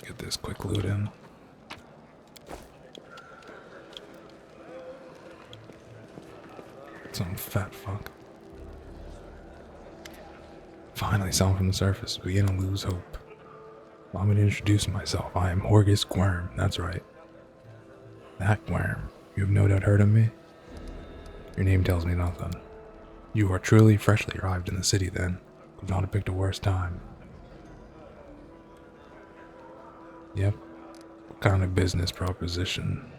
get this quick loot in. Some fat fuck. Finally, someone from the surface. Begin to lose hope. Allow me to introduce myself. I am Horgus Gworm. That's right. That Gworm. You have no doubt heard of me? Your name tells me nothing. You are truly freshly arrived in the city then. Could not have picked a worse time. Yep. What kind of business proposition?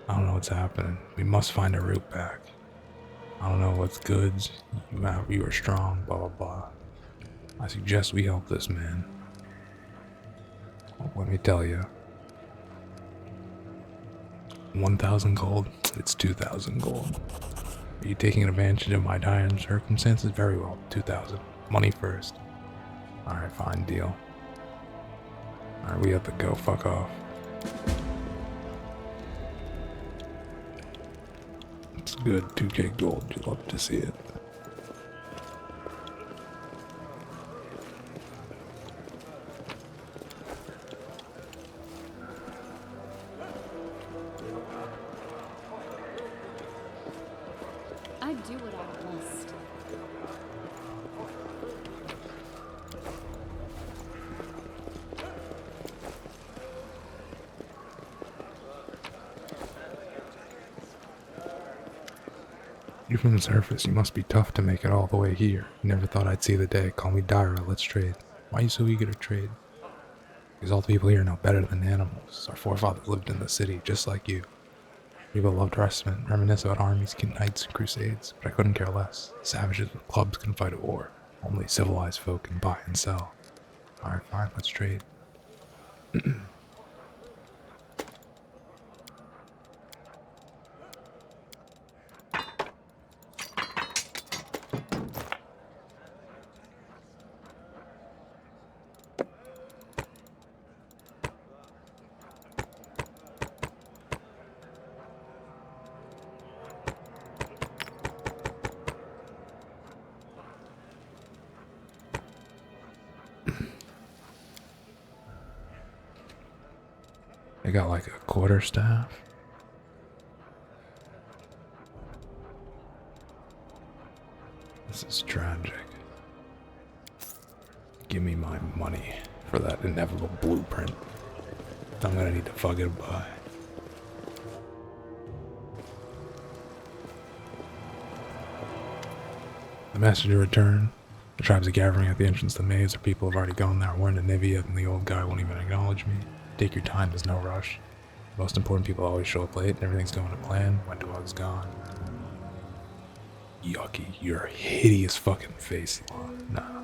I don't know what's happening. We must find a route back. I don't know what's goods. You are strong, blah blah blah. I suggest we help this man. Well, let me tell you. 1,000 gold? It's 2,000 gold. Are you taking advantage of my dire circumstances? Very well. 2,000. Money first. Alright, fine, deal. Alright, we have to go. Fuck off. It's good. 2k gold. You'd love to see it. I do what I must. You're from the surface. You must be tough to make it all the way here. Never thought I'd see the day. Call me Dyra. Let's trade. Why are you so eager to trade? Because all the people here know better than animals. Our forefathers lived in the city, just like you. People loved reminisce about armies, knights, and crusades, but I couldn't care less. Savages with clubs can fight a war. Only civilized folk can buy and sell. Alright, fine, let's trade. They got like a quarterstaff. This is tragic. Give me my money for that inevitable blueprint. I'm gonna need to fucking buy. The messenger returned. The tribes are gathering at the entrance to the maze. Our people have already gone there. We're in the Nivea, and the old guy won't even acknowledge me. Take your time, there's no rush. The most important people always show up late, and everything's going to plan. Wendell's gone. Yucky, your hideous fucking face. Nah.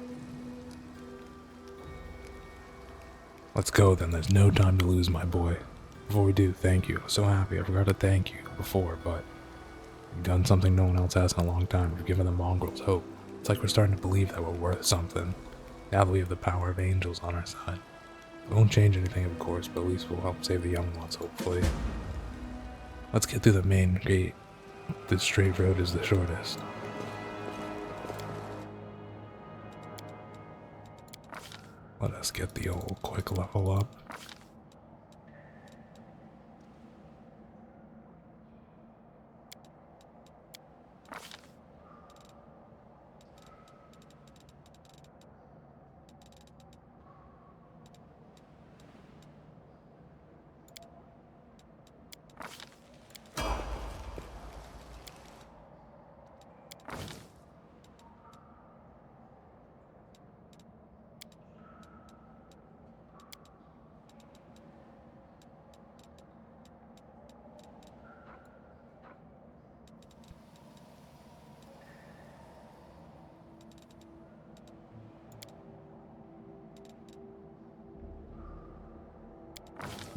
Let's go then, there's no time to lose, my boy. Before we do, thank you. I'm so happy. I forgot to thank you before, but you've done something no one else has in a long time. You've given the mongrels hope. It's like we're starting to believe that we're worth something. Now that we have the power of angels on our side. We won't change anything, of course, but at least we'll help save the young ones, hopefully. Let's get through the main gate. This straight road is the shortest. Let us get the old quick level up.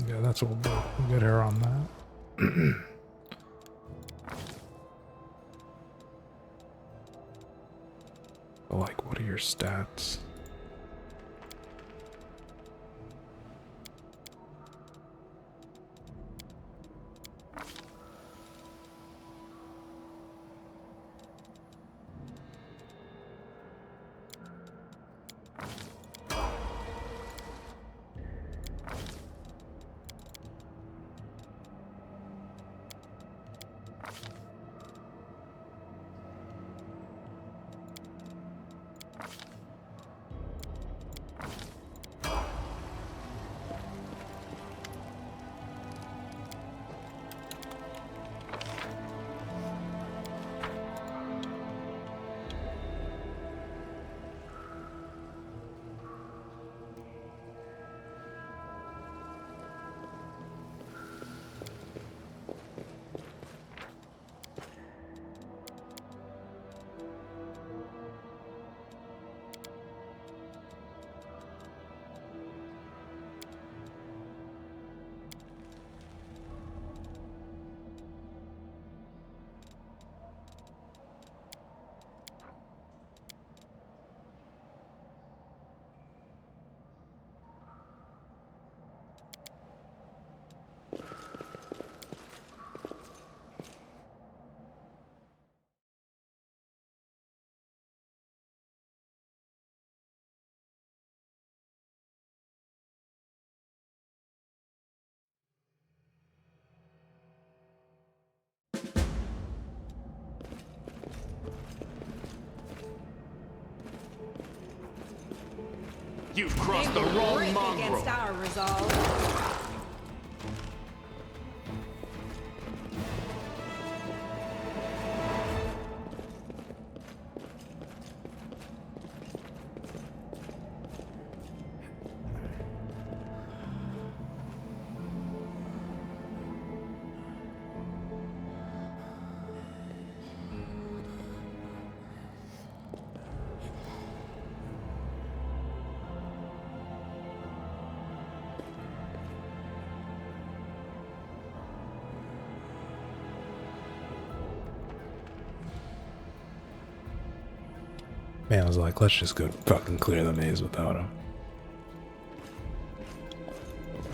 Yeah, that's what we'll do. We'll get her on that. But like, what are your stats? You've crossed the wrong mongrel. Against our resolve. Man, I was like, let's just go fucking clear the maze without him.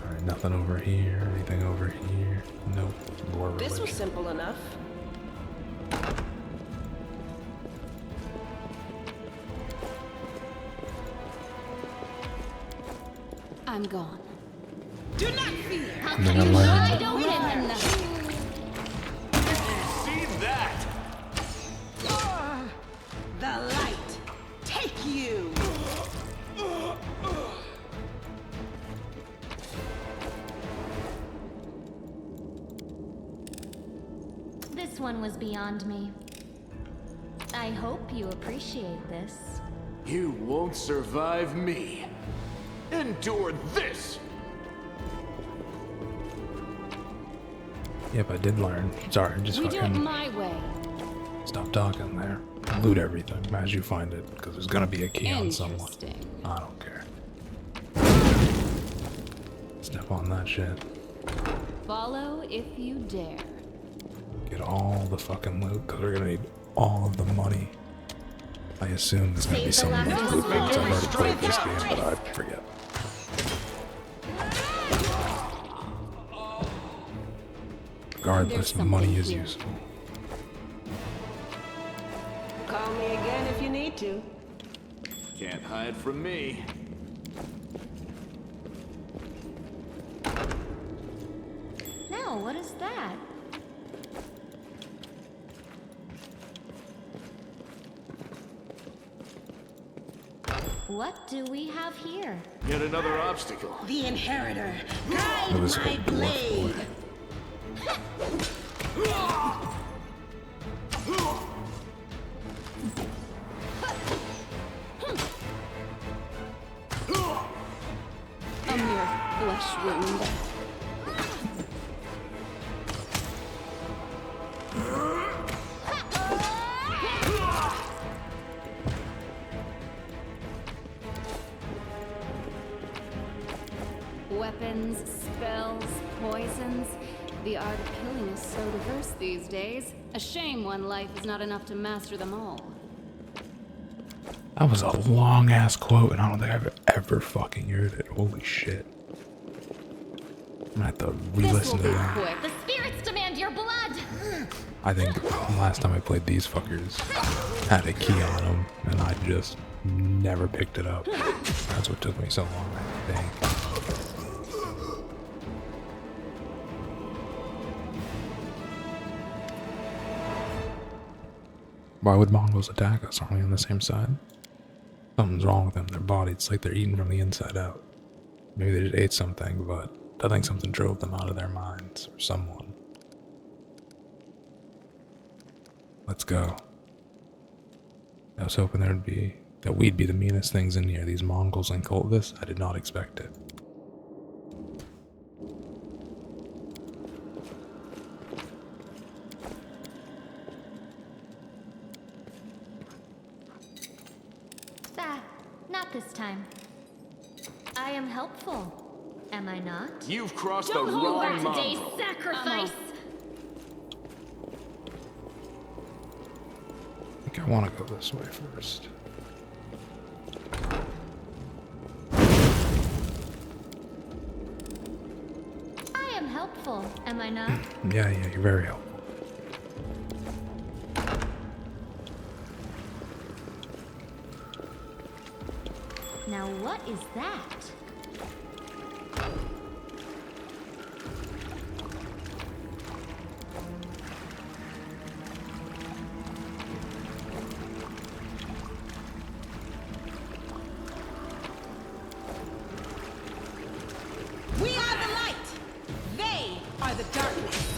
Alright, nothing over here. Anything over here? Nope. More religion. This was simple enough. I'm gone. Do not fear. And then I learned. Don't win. See that? The light. Take you. This one was beyond me. I hope you appreciate this. You won't survive me. Endure this. Yep, I did learn. Sorry, just We do it fucking my way. stop talking there. Loot everything as you find it, because there's gonna be a key on someone. Interesting. I don't care. Step on that shit. Follow if you dare. Get all the fucking loot, because we're gonna need all of the money. I assume there's gonna be some loot boots. I've already played this game, but I forget. Regardless, money is useful. Call me again if you need to. Can't hide from me. No, what is that? What do we have here? Yet another obstacle. The inheritor. It Guide was a my dwarf blade. boy. A mere flesh wound. Weapons, spells, poisons. The art of killing is so diverse these days. A shame one life is not enough to master them all. That was a long ass quote, and I don't think I've ever fucking heard it. Holy shit. I'm gonna have to This will re-listen to be that. quick. The spirits demand your blood! I think the last time I played these fuckers had a key on them, and I just never picked it up. That's what took me so long, I think. Why would Mongols attack us? Aren't we on the same side? Something's wrong with them. Their body, it's like they're eating from the inside out. Maybe they just ate something, but I think something drove them out of their minds, or someone. Let's go. I was hoping that we'd be the meanest things in here. These Mongols and cultists, I did not expect it. Not this time. I am helpful, am I not? You've crossed Don't the hold wrong back today's mongrel. sacrifice! I think I want to go this way first. I am helpful, am I not? Yeah, you're very helpful. Now what is that? the darkness.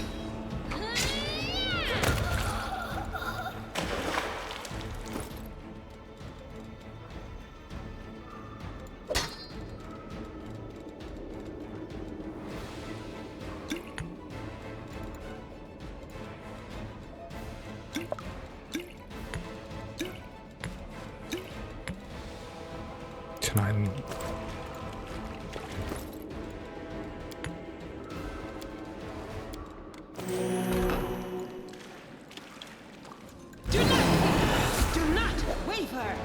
Tonight. Do not waver.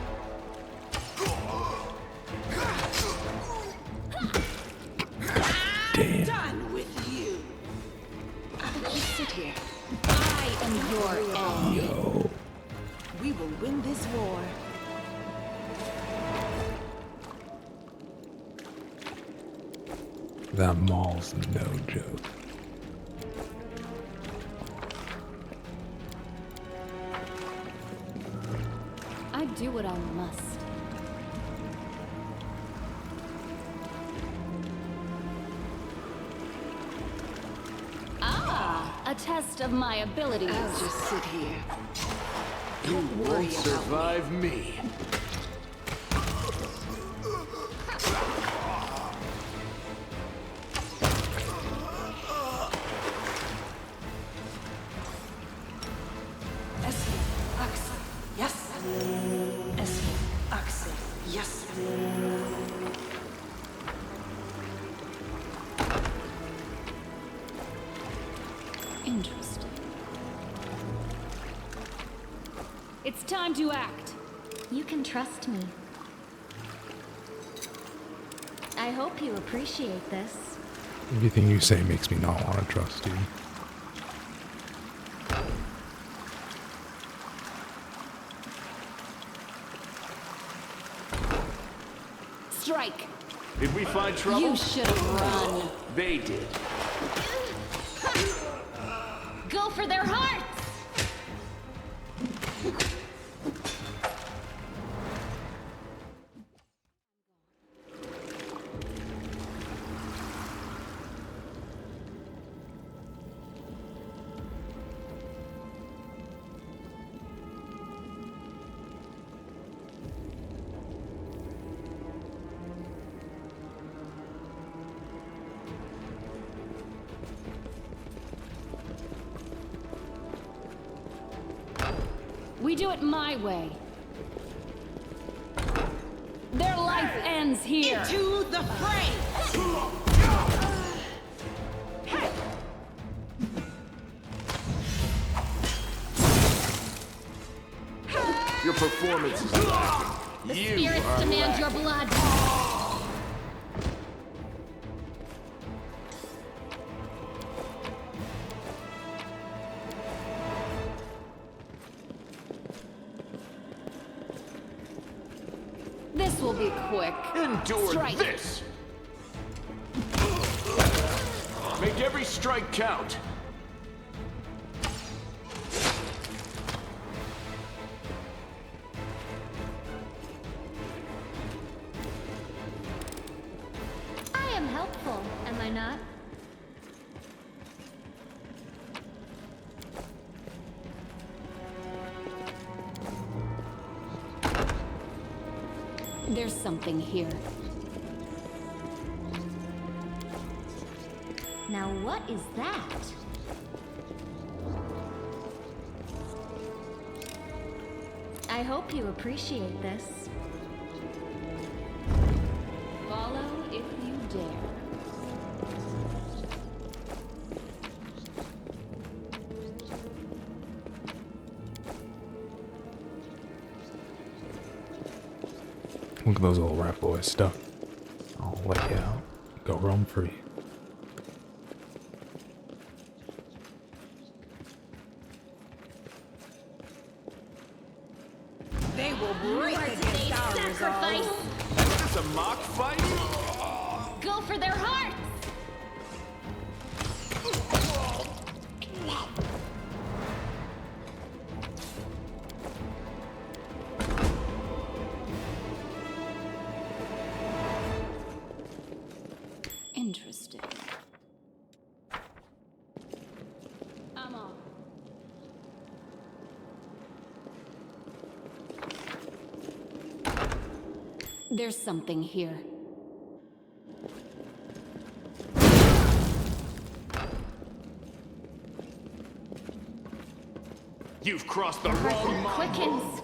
Damn. Done with you. You sit here. I am your end. Yo. We will win this war. That mall's no joke. I do what I must. Ah, a test of my abilities. I'll just sit here. You worry won't about survive me. Yes. Yes. Interesting. It's time to act. You can trust me. I hope you appreciate this. Everything you say makes me not want to trust you. Strike. Did we find trouble? You should have run. They did. Go for their hearts! We do it my way. Their life ends here. Into the fray. Your performance is lacking. The You spirits are demand lacking. your blood. This will be quick. Endure Strike. this. Make every strike count. I am helpful, am I not? There's something here. Now what is that? I hope you appreciate this. Follow if you dare. Look at those little rat boys stuck. I'll let you out. Go roam free. They will break For against today's our sacrifice, resolve. Is this a mock fight? go for their hearts! Interesting. There's something here. You've crossed the Heart wrong mile. quickens.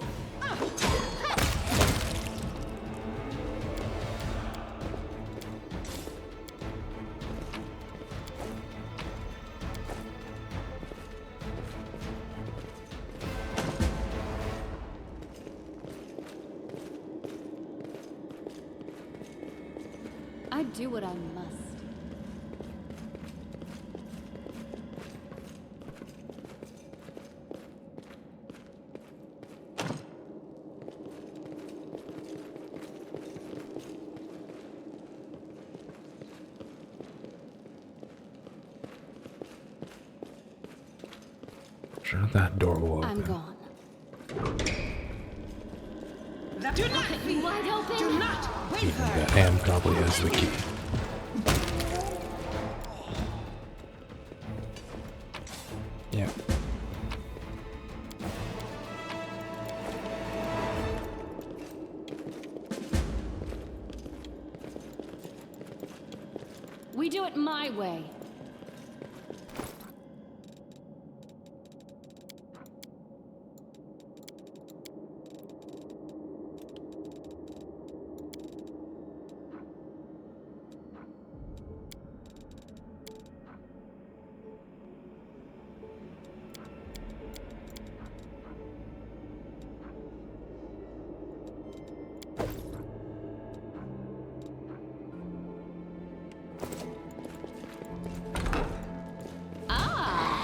I do what I must. Sure that door will I'm open. gone. Do not be Wide open. Do not Even waver. that hand probably has the key. Yeah. We do it my way.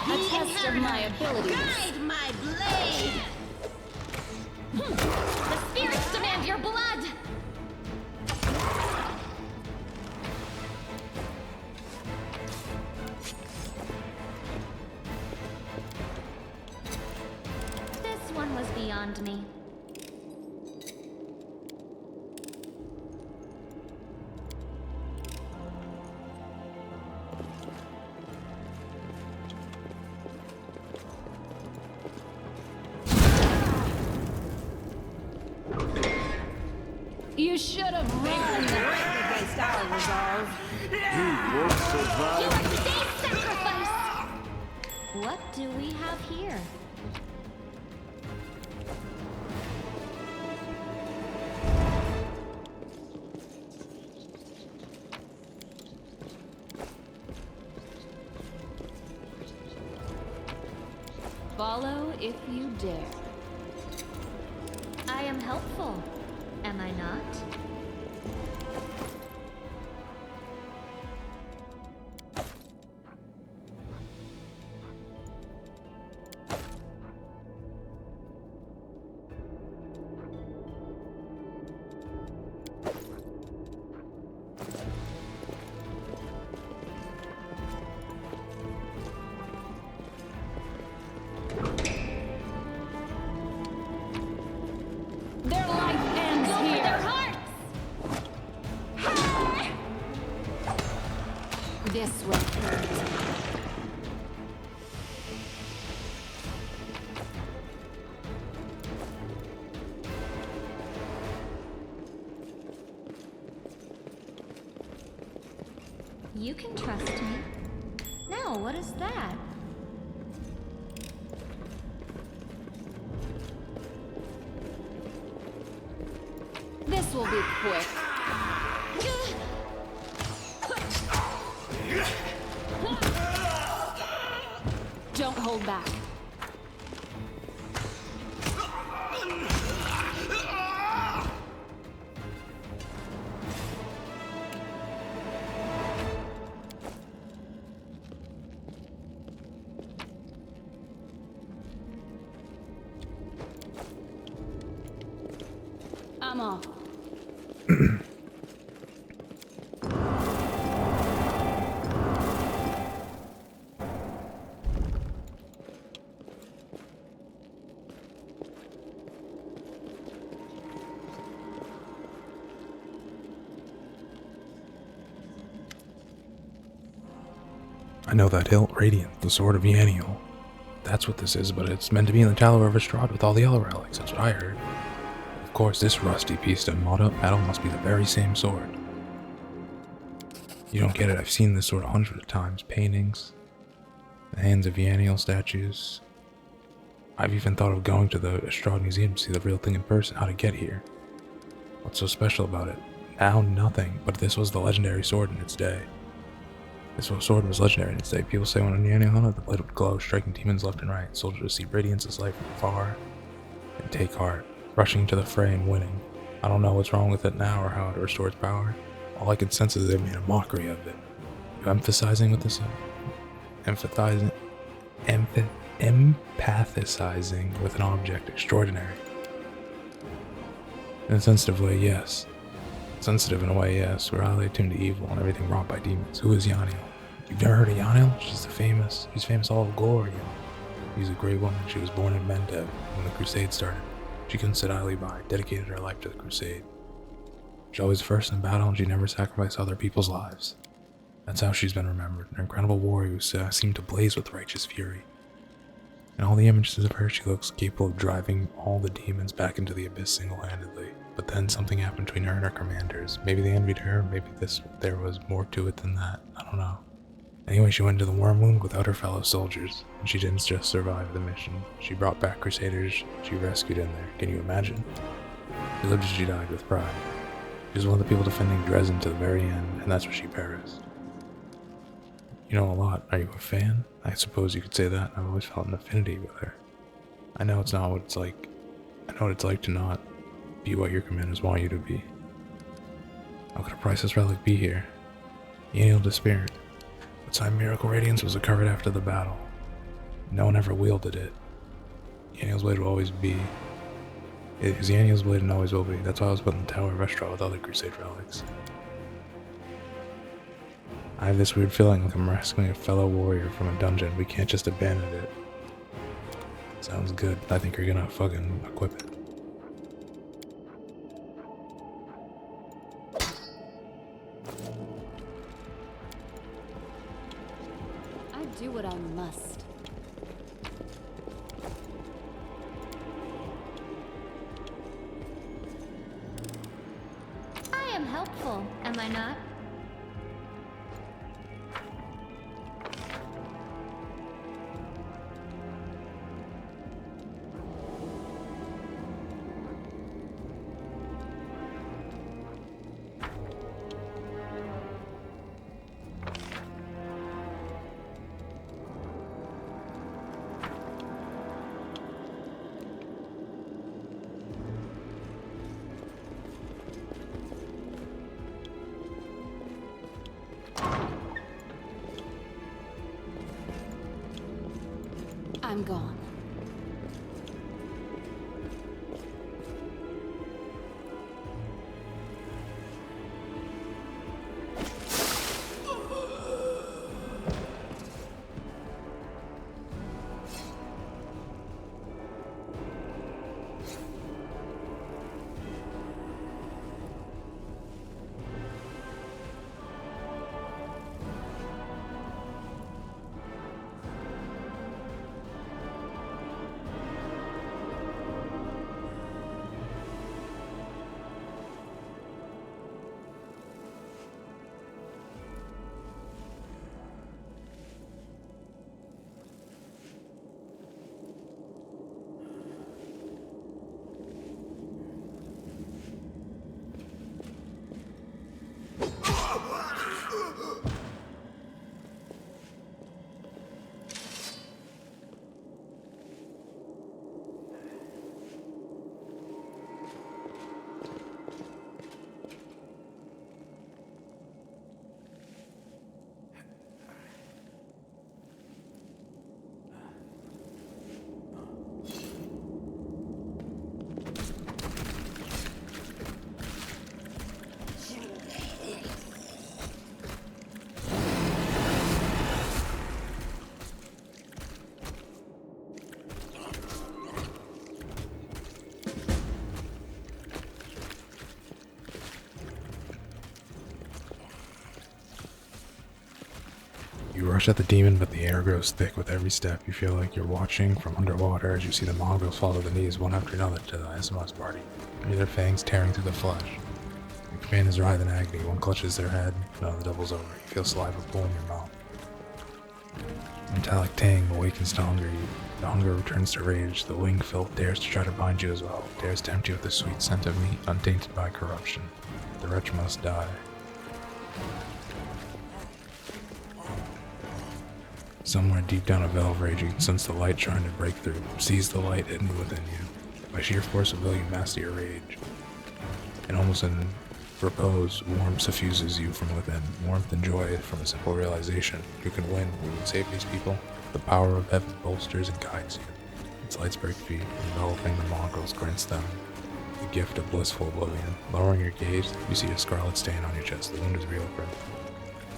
A test of my abilities. Guide my blade. The spirits demand your blood. This one was beyond me. You should have run. Against our resolve. You won't survive. You are today's sacrifice. What do we have here? Follow if you dare. I am helpful, am I not? Their life ends Go for their here. hearts! This will hurt. You can trust me. Now, what is that? This will be quick. Don't hold back. I'm off. I know that hilt, Radiant, the Sword of Yaniel. That's what this is, but it's meant to be in the Tower of Strahd with all the other relics. That's what I heard. Of course, this rusty piece of metal must be the very same sword. You don't get it. I've seen this sword hundreds of times. Paintings, the hands of Yaniel statues. I've even thought of going to the Estrad Museum to see the real thing in person, how to get here. What's so special about it? Now nothing, but this was the legendary sword in its day. This sword was legendary in its day. People say when Yaniel held it, the blade would glow, striking demons left and right. Soldiers would see radiance as light from far and take heart, rushing into the fray and winning. I don't know what's wrong with it now or how it restores power. All I can sense is they made a mockery of it. You empathizing with this? Empathizing with an object extraordinary. In a sensitive way, yes. Sensitive in a way, yes. We're highly attuned to evil and everything wrought by demons. Who is Yaniel? You've never heard of Yaniel? She's famous all of glory. She's a great woman. She was born in Mendev when the crusade started. She couldn't sit idly by, dedicated her life to the crusade. She's always first in battle and she never sacrificed other people's lives. That's how she's been remembered, an incredible warrior who seemed to blaze with righteous fury. In all the images of her, she looks capable of driving all the demons back into the abyss single-handedly. But then something happened between her and her commanders. Maybe they envied her, maybe there was more to it than that. I don't know. Anyway, she went into the Wormwood without her fellow soldiers, and she didn't just survive the mission. She brought back crusaders she rescued in there. Can you imagine? She lived as she died with pride. She was one of the people defending Dresden to the very end, and that's where she perished. You know a lot. Are you a fan? I suppose you could say that. I've always felt an affinity with her. I know it's not what it's like. I know what it's like to not be what your commanders want you to be. How could a priceless relic be here? Yaniel disappeared. But time Miracle Radiance was recovered after the battle. No one ever wielded it. Yaniel's blade will always be. It is Yaniel's blade and always will be. That's why I was put in the Tower of Estrad with other Crusade relics. I have this weird feeling like I'm rescuing a fellow warrior from a dungeon. We can't just abandon it. Sounds good. I think you're gonna fucking equip it. I do what I must. I am helpful, am I not? I'm gone. You rush at the demon, but the air grows thick with every step. You feel like you're watching from underwater as you see the mongrels fall to the knees one after another to the SMOs party. Their fangs tearing through the flesh. Your companions writhe in agony. One clutches their head, another doubles over. You feel saliva pool in your mouth. Metallic tang awakens to hunger. The hunger returns to rage. The wing filth dares to try to bind you as well. Dares to tempt you with the sweet scent of meat, untainted by corruption. The wretch must die. Somewhere deep down a valve rage, you can sense the light trying to break through. Seize the light hidden within you. By sheer force of will, you master your rage. And almost in repose, warmth suffuses you from within. Warmth and joy from a simple realization. You can win. You can save these people. The power of heaven bolsters and guides you. Its lights break free, enveloping the mongrels grants them the gift of blissful oblivion. Lowering your gaze, you see a scarlet stain on your chest. The wound is reopened.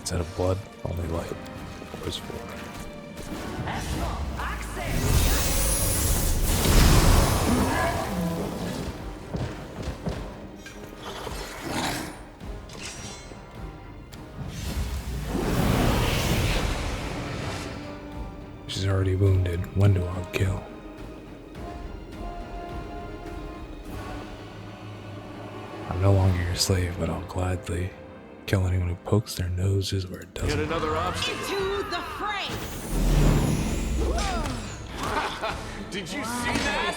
Instead of blood, only light. Pours forth. She's already wounded. When do I kill? I'm no longer your slave, but I'll gladly kill anyone who pokes their noses where it Yet doesn't. another obstacle. To the fray! Did you see that?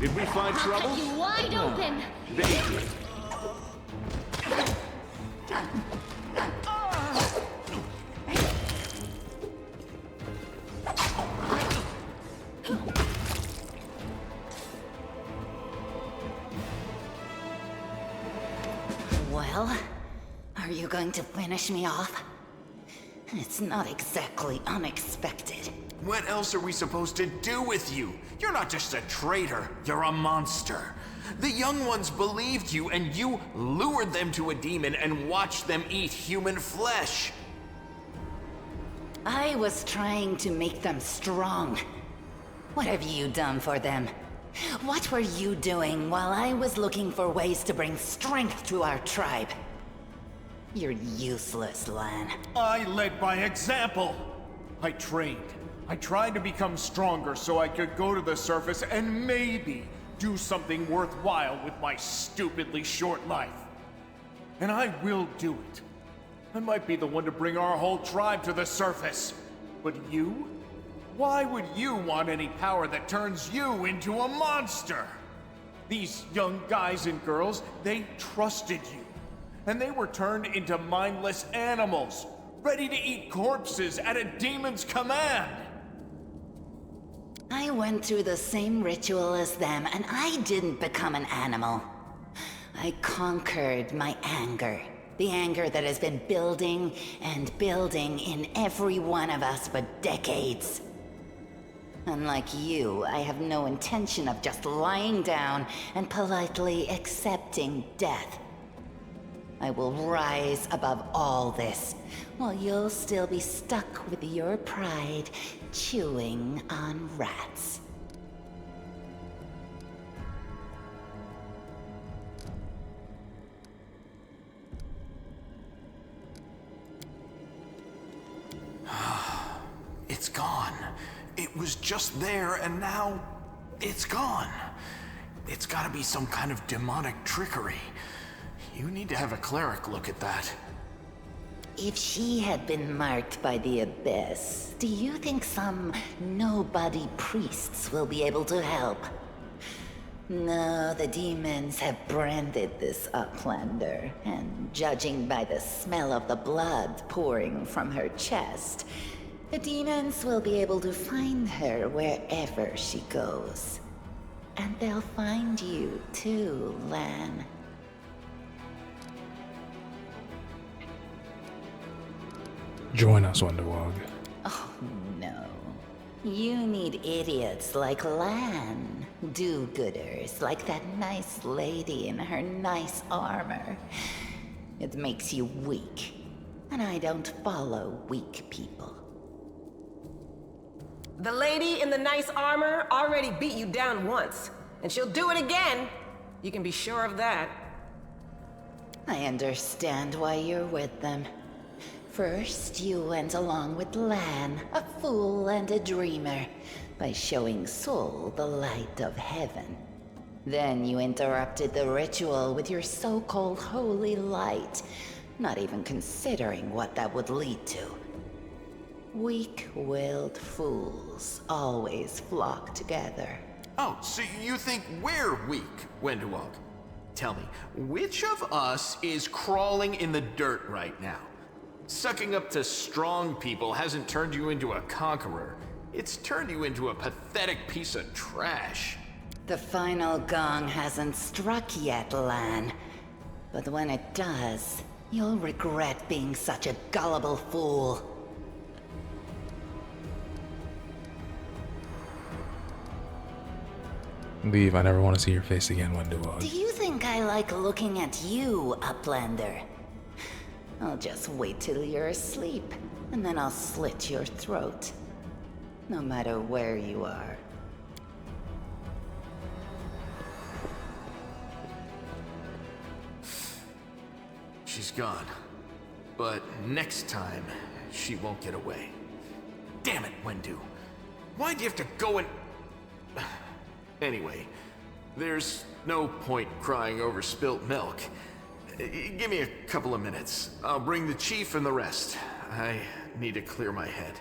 Did we find I'll trouble? cut you wide open. They Well, are you going to finish me off? It's not exactly unexpected. What else are we supposed to do with you? You're not just a traitor, you're a monster. The young ones believed you, and you lured them to a demon and watched them eat human flesh. I was trying to make them strong. What have you done for them? What were you doing while I was looking for ways to bring strength to our tribe? You're useless, Lan. I led by example. I trained. I tried to become stronger so I could go to the surface and maybe do something worthwhile with my stupidly short life. And I will do it. I might be the one to bring our whole tribe to the surface. But you? Why would you want any power that turns you into a monster? These young guys and girls, they trusted you. And they were turned into mindless animals, ready to eat corpses at a demon's command. I went through the same ritual as them, and I didn't become an animal. I conquered my anger. The anger that has been building and building in every one of us for decades. Unlike you, I have no intention of just lying down and politely accepting death. I will rise above all this, while you'll still be stuck with your pride, chewing on rats. It's gone. It was just there, and now it's gone. It's gotta be some kind of demonic trickery. You need to have a cleric look at that. If she had been marked by the Abyss, do you think some nobody priests will be able to help? No, the demons have branded this Uplander, and judging by the smell of the blood pouring from her chest, the demons will be able to find her wherever she goes. And they'll find you too, Lan. Join us, Wonderwog. Oh, no. You need idiots like Lan. Do-gooders like that nice lady in her nice armor. It makes you weak. And I don't follow weak people. The lady in the nice armor already beat you down once, and she'll do it again. You can be sure of that. I understand why you're with them. First, you went along with Lan, a fool and a dreamer, by showing Sol the light of heaven. Then you interrupted the ritual with your so-called holy light, not even considering what that would lead to. Weak-willed fools always flock together. Oh, so you think we're weak, Wenduwalk? Tell me, which of us is crawling in the dirt right now? Sucking up to strong people hasn't turned you into a conqueror. It's turned you into a pathetic piece of trash. The final gong hasn't struck yet, Lan. But when it does, you'll regret being such a gullible fool. Leave, I never want to see your face again, Do Wenduwog. you think I like looking at you, Uplander? I'll just wait till you're asleep, and then I'll slit your throat. No matter where you are. She's gone. But next time, she won't get away. Damn it, Wendu. Why'd you have to go and... Anyway, there's no point crying over spilt milk. Give me a couple of minutes. I'll bring the chief and the rest. I need to clear my head.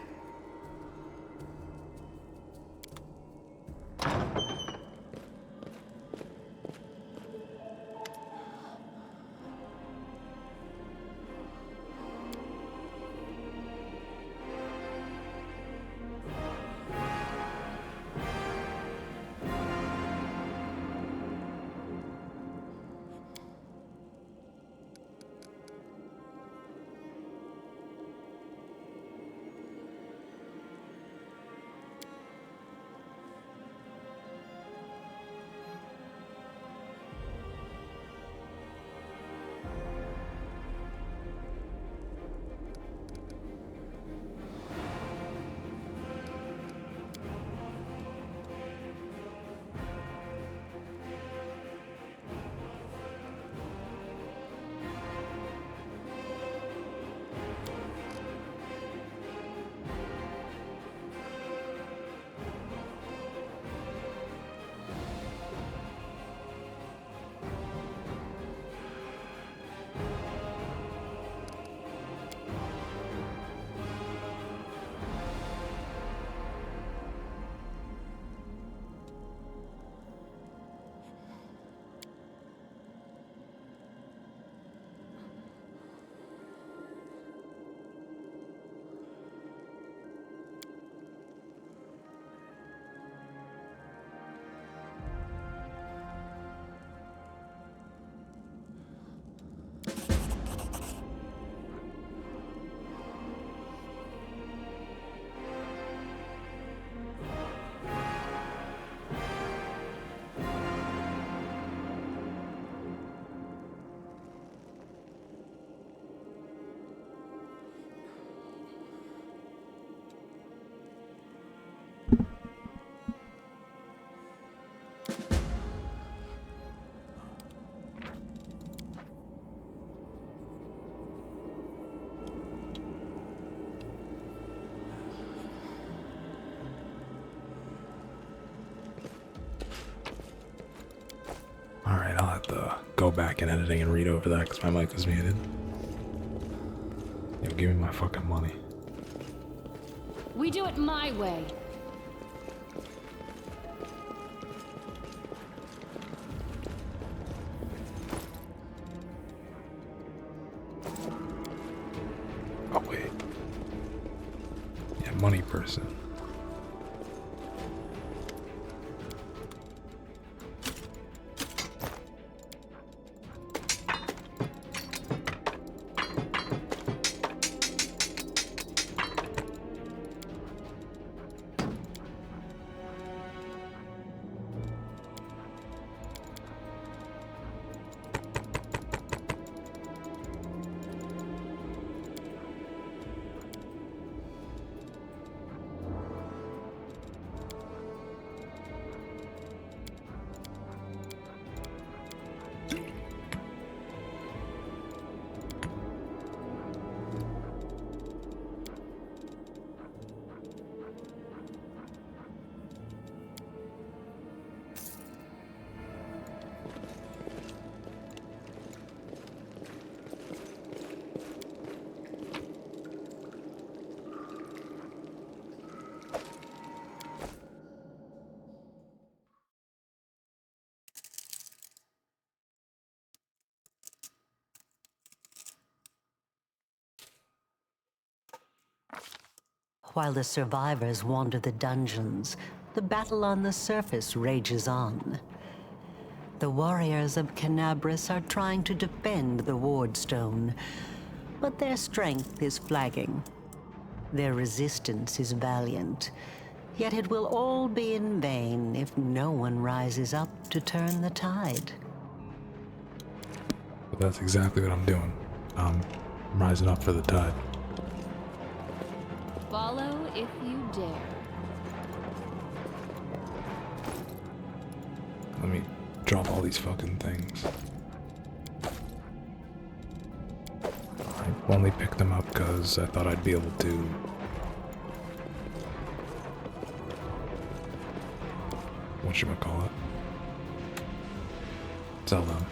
Alright, I'll have to go back in editing and read over that because my mic was muted. Yo, give me my fucking money. We do it my way. Oh, wait. Yeah, money person. While the survivors wander the dungeons, the battle on the surface rages on. The warriors of Canabras are trying to defend the Wardstone, but their strength is flagging. Their resistance is valiant, yet it will all be in vain if no one rises up to turn the tide. But that's exactly what I'm doing. I'm rising up for the tide. Follow if you dare. Let me drop all these fucking things. I only picked them up because I thought I'd be able to whatchamacallit, sell them.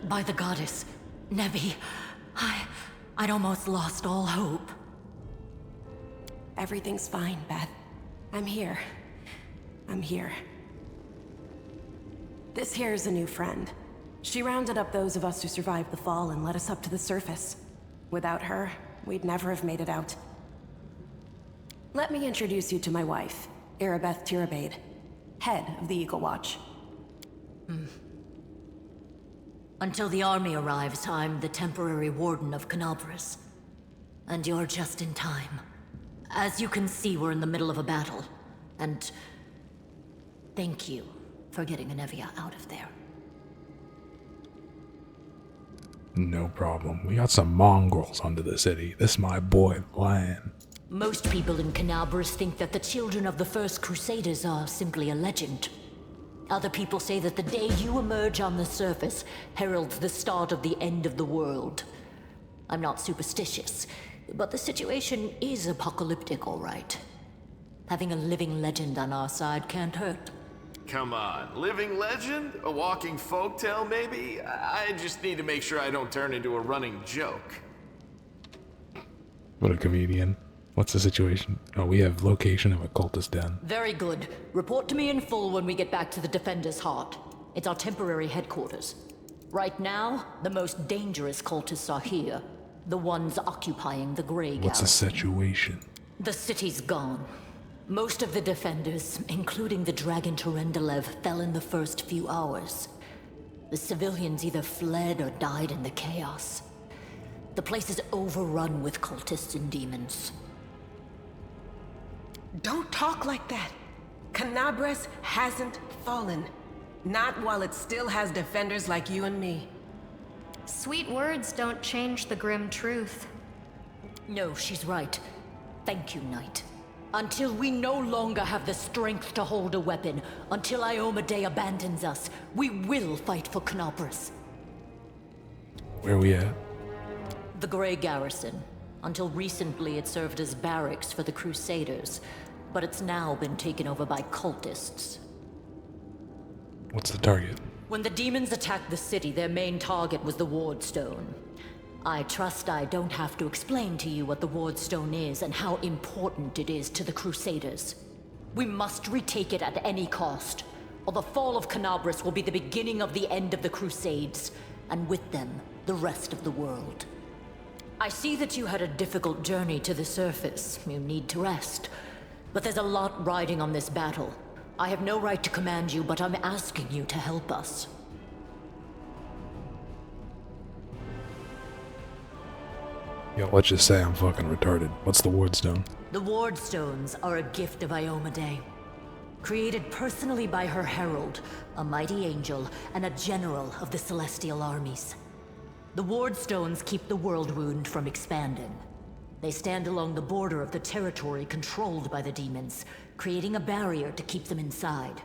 By the goddess, Nevi, I'd almost lost all hope. Everything's fine, Beth. I'm here. I'm here. This here is a new friend. She rounded up those of us who survived the fall and led us up to the surface. Without her, we'd never have made it out. Let me introduce you to my wife, Arabeth Tirabade, head of the Eagle Watch. Until the army arrives, I'm the temporary warden of Canabras. And you're just in time. As you can see, we're in the middle of a battle. And thank you for getting Anevia out of there. No problem. We got some mongrels under the city. This my boy, Lan. Most people in Canabras think that the children of the First Crusaders are simply a legend. Other people say that the day you emerge on the surface heralds the start of the end of the world. I'm not superstitious, but the situation is apocalyptic, all right. Having a living legend on our side can't hurt. Come on, living legend? A walking folktale, maybe? I just need to make sure I don't turn into a running joke. What a comedian. What's the situation? Oh, we have location of a cultist den. Very good. Report to me in full when we get back to the Defender's Heart. It's our temporary headquarters. Right now, the most dangerous cultists are here. The ones occupying the Grey Garrison. What's the situation? The city's gone. Most of the defenders, including the Dragon Terendelev, fell in the first few hours. The civilians either fled or died in the chaos. The place is overrun with cultists and demons. Don't talk like that. Canabras hasn't fallen. Not while it still has defenders like you and me. Sweet words don't change the grim truth. No, she's right. Thank you, Knight. Until we no longer have the strength to hold a weapon, until Iomedae abandons us, we will fight for Canabras. Where are we at? The Grey Garrison. Until recently, it served as barracks for the Crusaders, but it's now been taken over by cultists. What's the target? When the demons attacked the city, their main target was the Wardstone. I trust I don't have to explain to you what the Wardstone is and how important it is to the Crusaders. We must retake it at any cost, or the fall of Canabras will be the beginning of the end of the Crusades, and with them, the rest of the world. I see that you had a difficult journey to the surface. You need to rest. But there's a lot riding on this battle. I have no right to command you, but I'm asking you to help us. Yo, let's just say I'm fucking retarded. What's the Wardstone? The Wardstones are a gift of Iomedae. Created personally by her herald, a mighty angel, and a general of the celestial armies. The Wardstones keep the world wound from expanding. They stand along the border of the territory controlled by the demons, creating a barrier to keep them inside.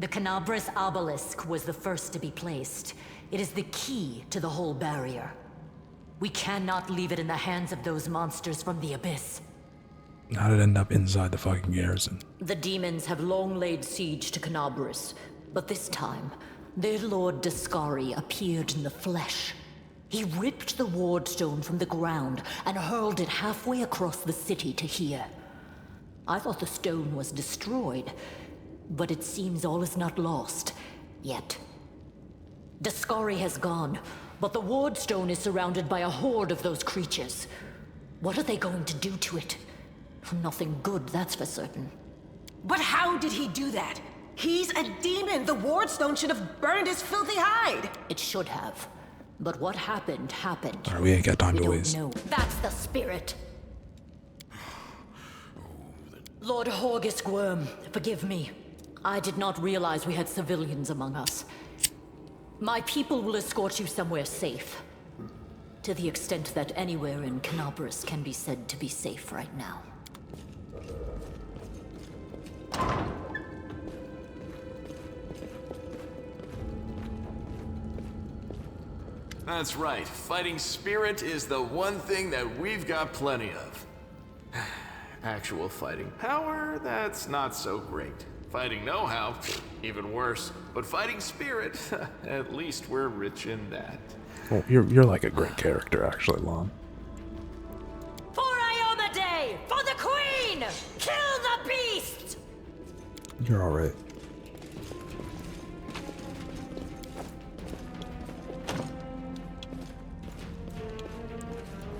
The Canabras obelisk was the first to be placed. It is the key to the whole barrier. We cannot leave it in the hands of those monsters from the abyss. How did it end up inside the fucking garrison? The demons have long laid siege to Canabras, but this time, their lord Dascari appeared in the flesh. He ripped the ward stone from the ground and hurled it halfway across the city to here. I thought the stone was destroyed, but it seems all is not lost, yet. Dascari has gone, but the ward stone is surrounded by a horde of those creatures. What are they going to do to it? Nothing good, that's for certain. But how did he do that? He's a demon! The wardstone should have burned his filthy hide! It should have. But what happened, happened. Alright, we ain't got time to We waste. don't know. That's the spirit. Lord Horgus Worm, forgive me. I did not realize we had civilians among us. My people will escort you somewhere safe. To the extent that anywhere in Canabras can be said to be safe right now. That's right. Fighting spirit is the one thing that we've got plenty of. Actual fighting power, that's not so great. Fighting know-how, even worse. But fighting spirit, at least we're rich in that. Well, you're like a great character, actually, Lon. For Ioma Day! For the Queen! Kill the beast! You're alright.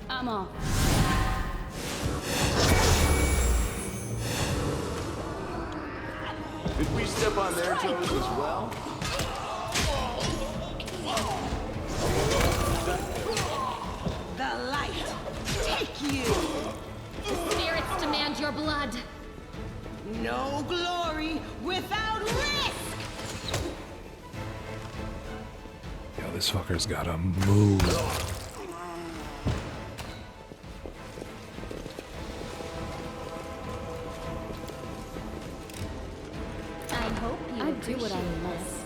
I'm off. Did we step on their toes as well? The light, take you! The spirits demand your blood. No glory without risk! Yo, this fucker's gotta move. I hope you I do what I appreciate must. this.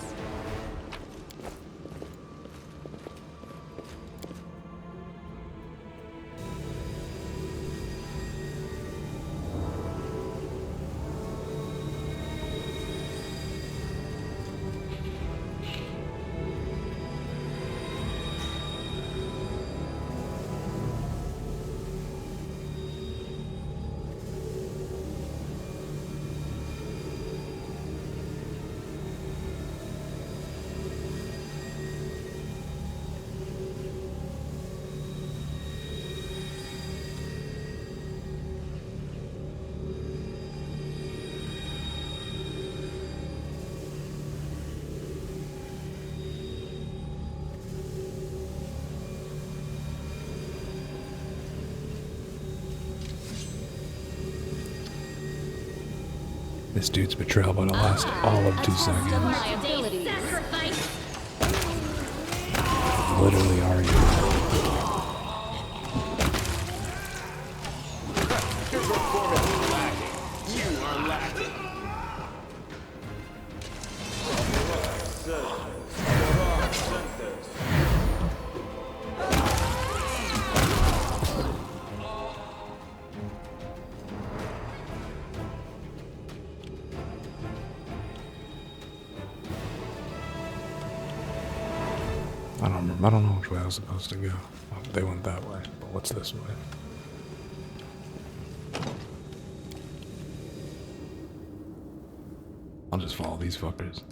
This dude's betrayal about to last all of 2 seconds. My abilities. Literally are you? Your performance is lacking. You are lacking. I don't know which way I was supposed to go. Oh, they went that way, but what's this way? I'll just follow these fuckers.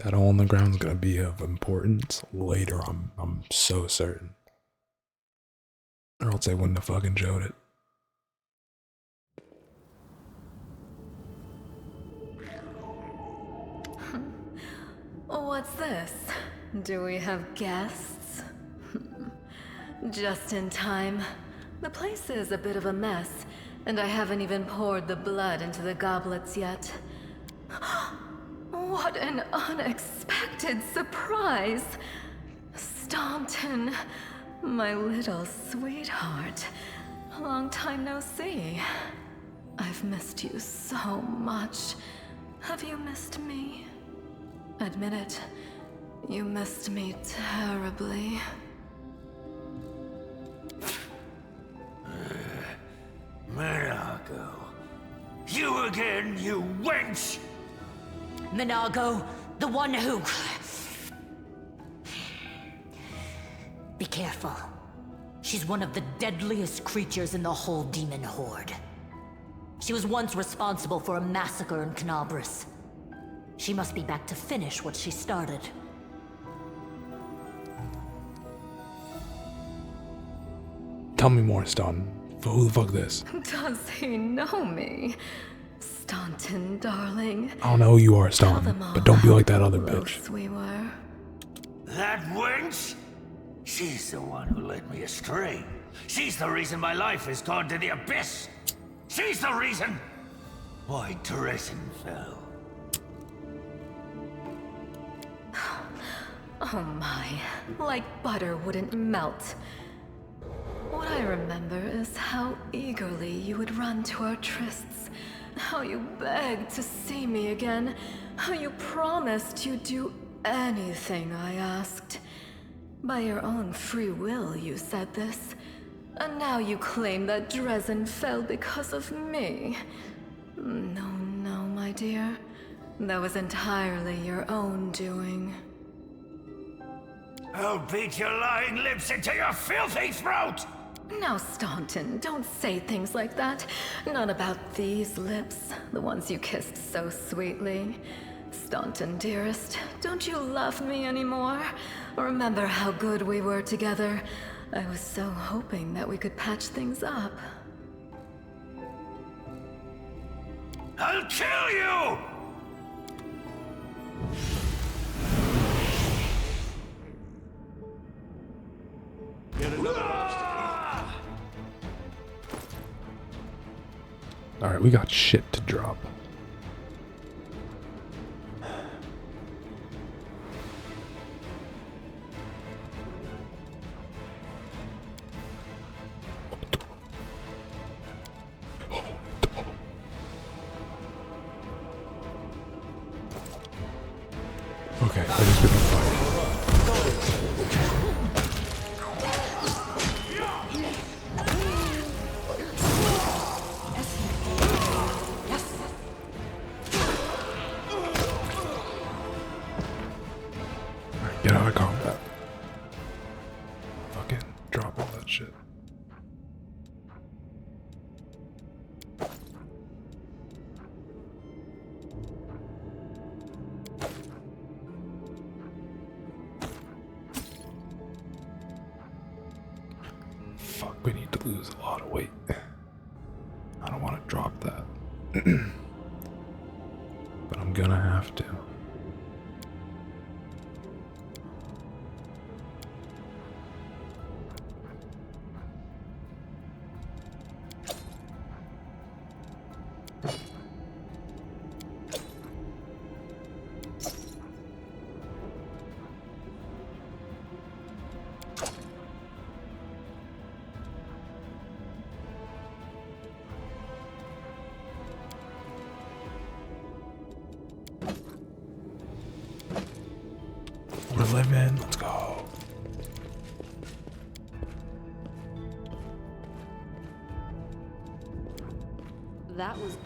That hole in the ground's gonna be of importance later. I'm so certain. Or else they wouldn't have fucking showed it. What's this? Do we have guests? Just in time. The place is a bit of a mess, and I haven't even poured the blood into the goblets yet. What an unexpected surprise! Staunton, my little sweetheart. Long time no see. I've missed you so much. Have you missed me? Admit it, you missed me terribly. Minago. You again, you wench! Minago, the one who... Be careful. She's one of the deadliest creatures in the whole demon horde. She was once responsible for a massacre in Canabris. She must be back to finish what she started. Tell me more, Staunton. Who the fuck this? Does he know me? Staunton, darling. I don't know who you are, Staunton, but don't be like that other bitch. We were. That wench? She's the one who led me astray. She's the reason my life has gone to the abyss. She's the reason why Teresen fell. Oh my, like butter wouldn't melt. What I remember is how eagerly you would run to our trysts, how you begged to see me again, how you promised you'd do anything I asked. By your own free will, you said this. And now you claim that Dresden fell because of me. No, no, my dear. That was entirely your own doing. I'll beat your lying lips into your filthy throat! Now, Staunton, don't say things like that. Not about these lips, the ones you kissed so sweetly. Staunton, dearest, don't you love me anymore? Remember how good we were together? I was so hoping that we could patch things up. I'll kill you! Alright, we got shit to drop. Okay, I just been on fire. Alright, get out of combat. Fucking drop all that shit. Fuck, we need to lose a lot of weight. I don't want to drop that. But I'm gonna have to. We're living, let's go. That was...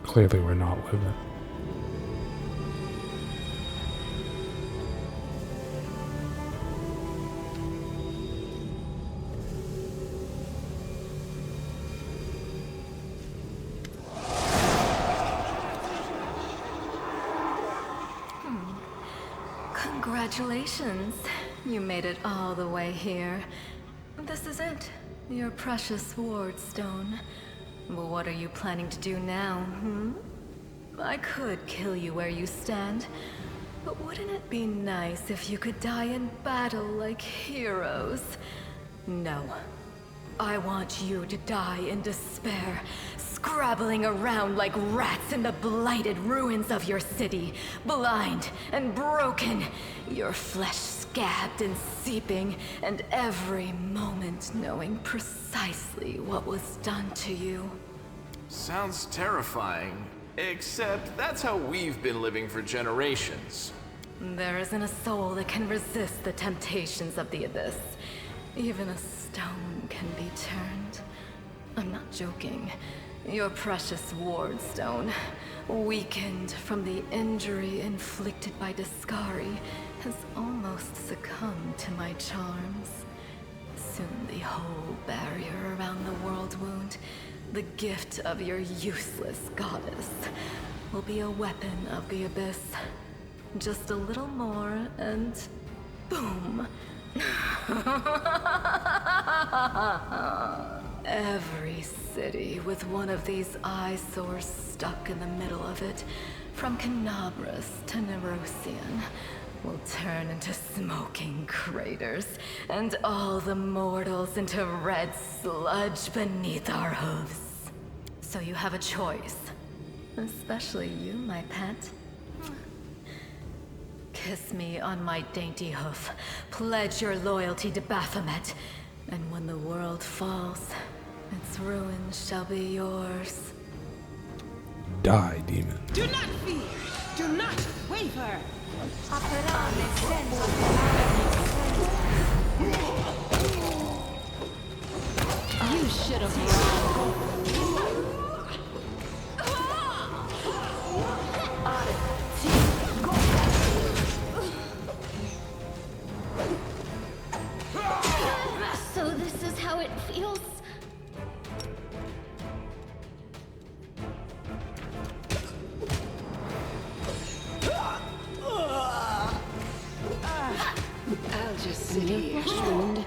Clearly we're not living. Congratulations. You made it all the way here. This is it. Your precious ward stone. Well, what are you planning to do now, I could kill you where you stand, but wouldn't it be nice if you could die in battle like heroes? No. I want you to die in despair, scrabbling around like rats in the blighted ruins of your city, blind and broken, your flesh scabbed and seeping, and every moment knowing precisely what was done to you. Sounds terrifying. Except that's how we've been living for generations. There isn't a soul that can resist the temptations of the abyss. Even a stone can be turned. I'm not joking. Your precious ward stone, weakened from the injury inflicted by Discari, has almost succumbed to my charms. Soon the whole barrier around the world wound, the gift of your useless goddess, will be a weapon of the abyss. Just a little more and boom. Every city with one of these eyesores stuck in the middle of it, from Canabras to Nerosian, will turn into smoking craters, and all the mortals into red sludge beneath our hooves. So you have a choice. Especially you, my pet. Kiss me on my dainty hoof, pledge your loyalty to Baphomet, and when the world falls, its ruins shall be yours. Die, demon. Do not fear! Do not waver! You should have run. So this is how it feels? I'll just sit here, Shund.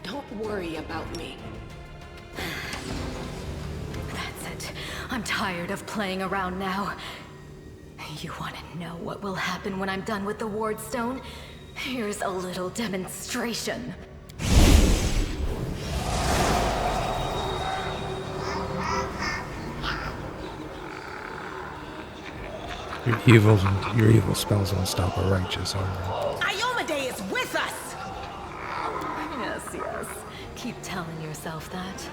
Don't worry about me. That's it. I'm tired of playing around now. You want to know what will happen when I'm done with the ward stone? Here's a little demonstration. Your evil spells won't stop a righteous army. Iomedae is with us! Yes, yes. Keep telling yourself that.